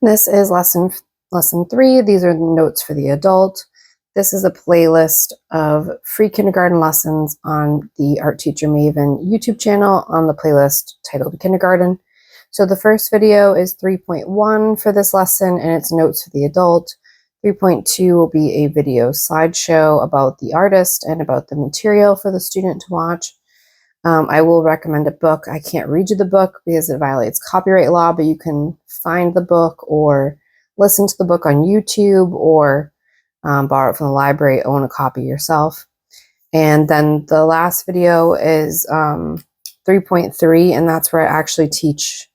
This is lesson 3. These are the notes for the adult. This is a playlist of free kindergarten lessons on the Art Teacher Maven YouTube channel on the playlist titled Kindergarten. So the first video is 3.1 for this lesson, and it's notes for the adult. 3.2 will be a video slideshow about the artist and about the material for the student to watch. I will recommend a book. I can't read you the book because it violates copyright law, but you can find the book or listen to the book on YouTube or borrow it from the library, own a copy yourself. And then the last video is 3.3, and that's where I actually teach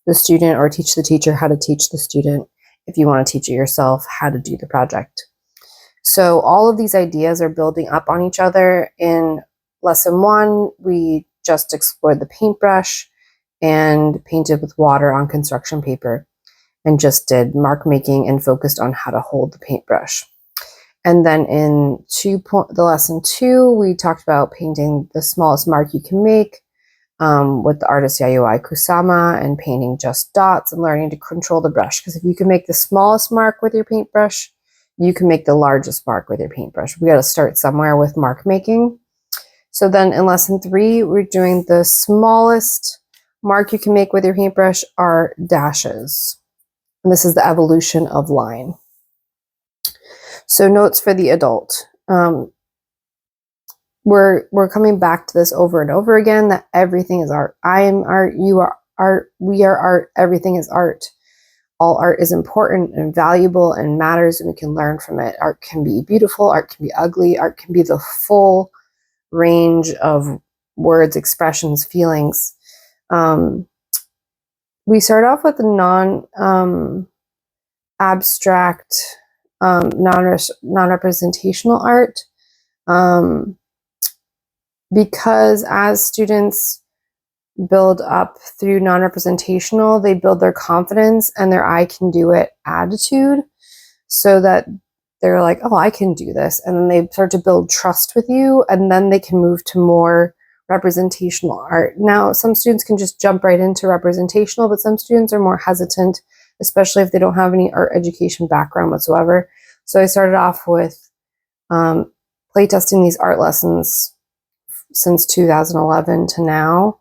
the student or teach the teacher how to teach the student, if you want to teach it yourself, how to do the project. So all of these ideas are building up on each other. In lesson 1, we just explored the paintbrush and painted with water on construction paper and just did mark making and focused on how to hold the paintbrush. And then in the lesson 2, we talked about painting the smallest mark you can make with the artist Yayoi Kusama and painting just dots and learning to control the brush. Because if you can make the smallest mark with your paintbrush, you can make the largest mark with your paintbrush. We got to start somewhere with mark making. So then in lesson 3, we're doing the smallest mark you can make with your paintbrush are dashes. And this is the evolution of line. So notes for the adult. We're coming back to this over and over again, that everything is art. I am art, you are art, we are art, everything is art. All art is important and valuable and matters, and we can learn from it. Art can be beautiful, art can be ugly, art can be the full range of words, expressions, feelings. We start off with the non-abstract, non-representational art, because as students build up through non-representational, they build their confidence and their I can do it attitude, so that they're like, oh, I can do this. And then they start to build trust with you, and then they can move to more representational art. Now, some students can just jump right into representational, but some students are more hesitant, especially if they don't have any art education background whatsoever. So I started off with playtesting these art lessons since 2011 to now,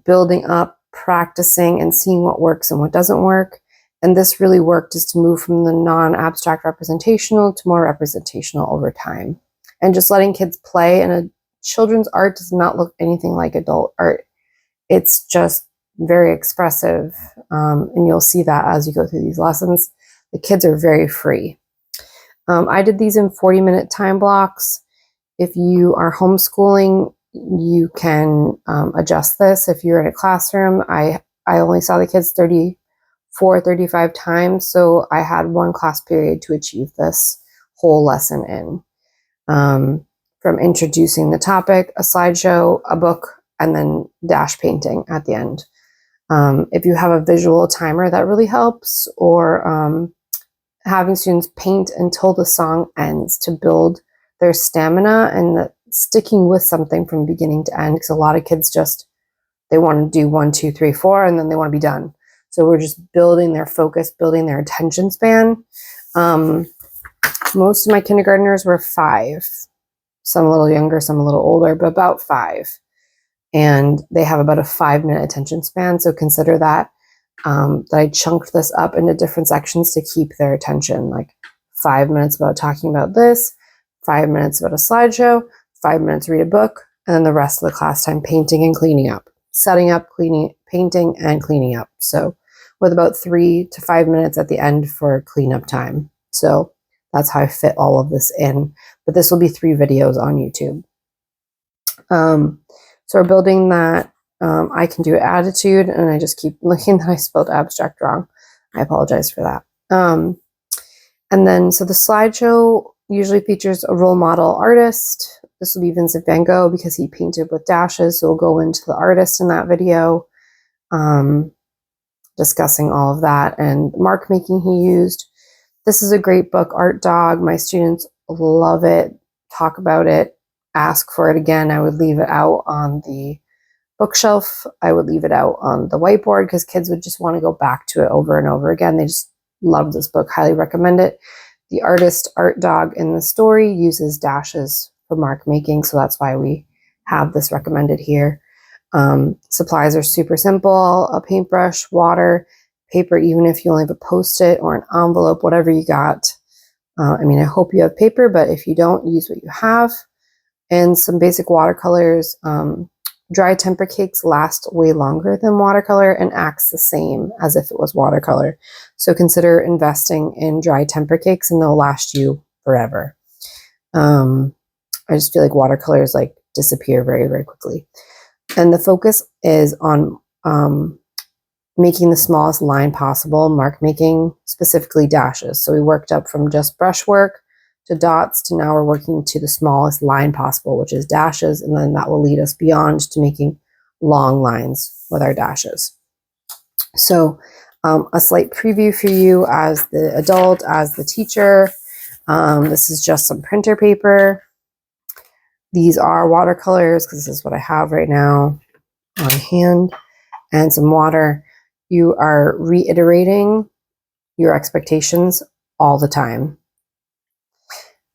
building up, practicing, and seeing what works and what doesn't work. And this really worked, is to move from the non-abstract representational to more representational over time. And just letting kids play. And a children's art does not look anything like adult art. It's just very expressive. And you'll see that as you go through these lessons. The kids are very free. I did these in 40-minute time blocks. If you are homeschooling, you can adjust this. If you're in a classroom, I only saw the kids 35 times, so I had one class period to achieve this whole lesson in. From introducing the topic, a slideshow, a book, and then dash painting at the end. If you have a visual timer, that really helps, or having students paint until the song ends to build their stamina and sticking with something from beginning to end, because a lot of kids they want to do 1, 2, 3, 4, and then they want to be done. So we're just building their focus, building their attention span. Most of my kindergartners were 5, some a little younger, some a little older, but about 5. And they have about a 5-minute attention span. So consider that, that I chunked this up into different sections to keep their attention, like 5 minutes about talking about this, 5 minutes about a slideshow, 5 minutes read a book, and then the rest of the class time painting and cleaning up, setting up, cleaning, painting, and cleaning up. So with about 3 to 5 minutes at the end for cleanup time. So that's how I fit all of this in. But this will be 3 videos on YouTube. So we're building that I can do it attitude, and I just keep looking that I spelled abstract wrong. I apologize for that. And then, so the slideshow usually features a role model artist. This will be Vincent van Gogh because he painted with dashes. So we'll go into the artist in that video, discussing all of that and the mark making he used. This is a great book, Art Dog. My students love it, talk about it, ask for it again. I would leave it out on the bookshelf. I would leave it out on the whiteboard because kids would just want to go back to it over and over again. Love this book, highly recommend it. The artist art dog in the story uses dashes for mark making, so that's why we have this recommended here. Supplies are super simple: a paintbrush, water, paper, even if you only have a Post-it or an envelope, whatever you got. I mean, I hope you have paper, but if you don't, use what you have. And some basic watercolors. Dry temper cakes last way longer than watercolor and acts the same as if it was watercolor. So consider investing in dry temper cakes and they'll last you forever. I just feel like watercolors like disappear very, very quickly. And the focus is on making the smallest line possible, mark making, specifically dashes. So we worked up from just brushwork to dots to now we're working to the smallest line possible, which is dashes, and then that will lead us beyond to making long lines with our dashes. So a slight preview for you as the adult, as the teacher. This is just some printer paper. These are watercolors because this is what I have right now on hand, and some water. You are reiterating your expectations all the time.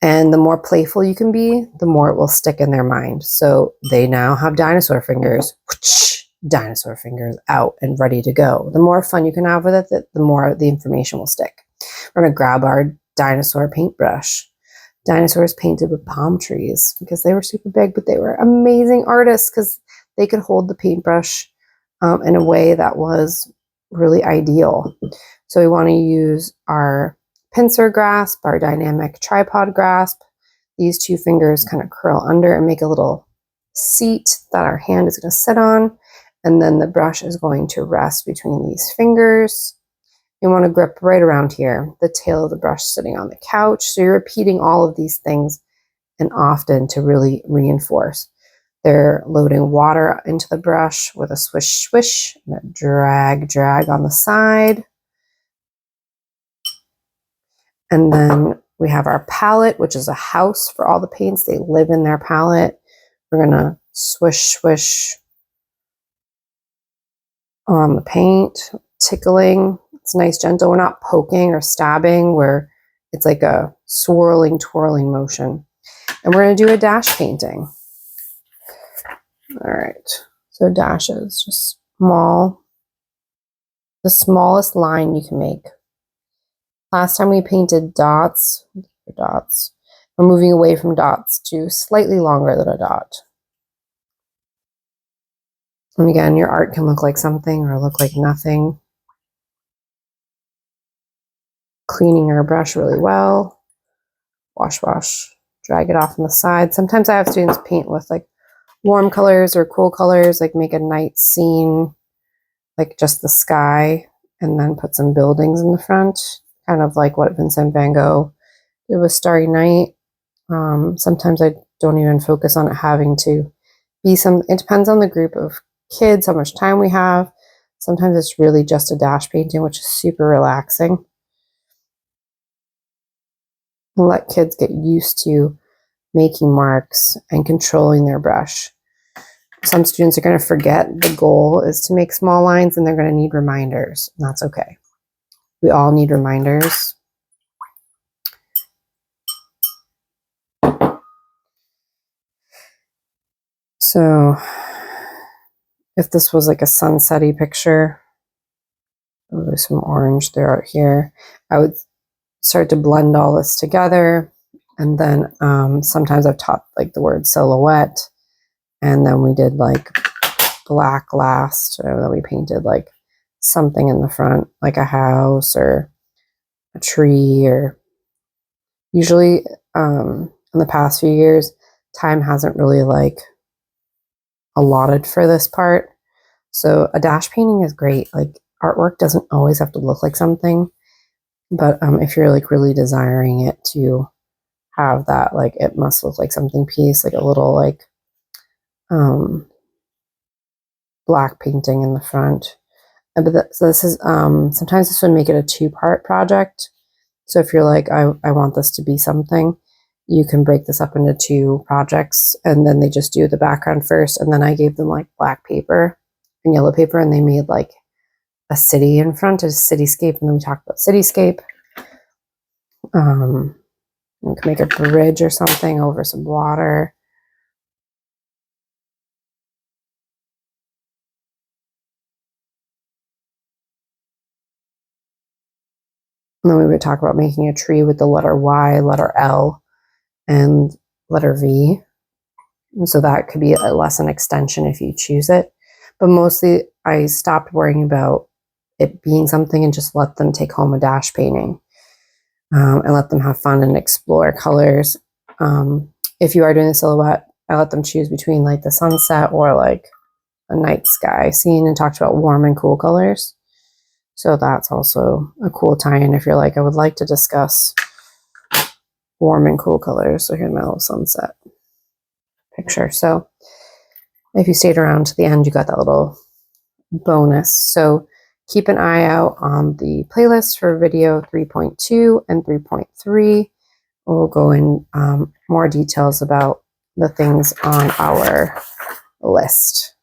And the more playful you can be, the more it will stick in their mind. So they now have dinosaur fingers. Dinosaur fingers out and ready to go. The more fun you can have with it, the more the information will stick. We're going to grab our dinosaur paintbrush. Dinosaurs painted with palm trees because they were super big, but they were amazing artists because they could hold the paintbrush in a way that was really ideal. So we want to use our pincer grasp, our dynamic tripod grasp. These two fingers kind of curl under and make a little seat that our hand is going to sit on. And then the brush is going to rest between these fingers. You want to grip right around here, the tail of the brush sitting on the couch. So you're repeating all of these things and often to really reinforce. They're loading water into the brush with a swish, swish, and a drag, drag on the side. And then we have our palette, which is a house for all the paints. They live in their palette. We're going to swish, swish on the paint, tickling. It's nice, gentle. We're not poking or stabbing, where it's like a swirling, twirling motion. And we're going to do a dash painting. All right. So dashes, just small, the smallest line you can make. Last time we painted dots. We're moving away from dots to slightly longer than a dot. And again, your art can look like something or look like nothing. Cleaning our brush really well. Wash, wash, drag it off on the side. Sometimes I have students paint with like warm colors or cool colors, like make a night scene, like just the sky, and then put some buildings in the front. Kind of like what Vincent van Gogh did with Starry Night. Sometimes I don't even focus on it having to be it depends on the group of kids, how much time we have. Sometimes it's really just a dash painting, which is super relaxing. We'll let kids get used to making marks and controlling their brush. Some students are going to forget the goal is to make small lines and they're going to need reminders. And that's okay. We all need reminders. So if this was like a sunset-y picture, there's some orange throughout here, I would start to blend all this together. And then sometimes I've taught like the word silhouette. And then we did like black last, and then we painted like something in the front, like a house or a tree, or usually in the past few years, time hasn't really like allotted for this part. So a dash painting is great. Like artwork doesn't always have to look like something, but if you're like really desiring it to have that, like it must look like something piece, like a little like black painting in the front. But so this is sometimes this would make it a two-part project. So if you're like, I want this to be something, you can break this up into two projects, and then they just do the background first, and then I gave them like black paper and yellow paper, and they made like a city in front, a cityscape, and then we talked about cityscape. We can make a bridge or something over some water. And then we would talk about making a tree with the letter Y, letter L, and letter V. And so that could be a lesson extension if you choose it. But mostly I stopped worrying about it being something and just let them take home a dash painting and let them have fun and explore colors. If you are doing the silhouette, I let them choose between like the sunset or like a night sky scene, and talked about warm and cool colors. So that's also a cool tie-in if you're like, I would like to discuss warm and cool colors. So here's my little sunset picture. So if you stayed around to the end, you got that little bonus. So keep an eye out on the playlist for video 3.2 and 3.3. We'll go in more details about the things on our list.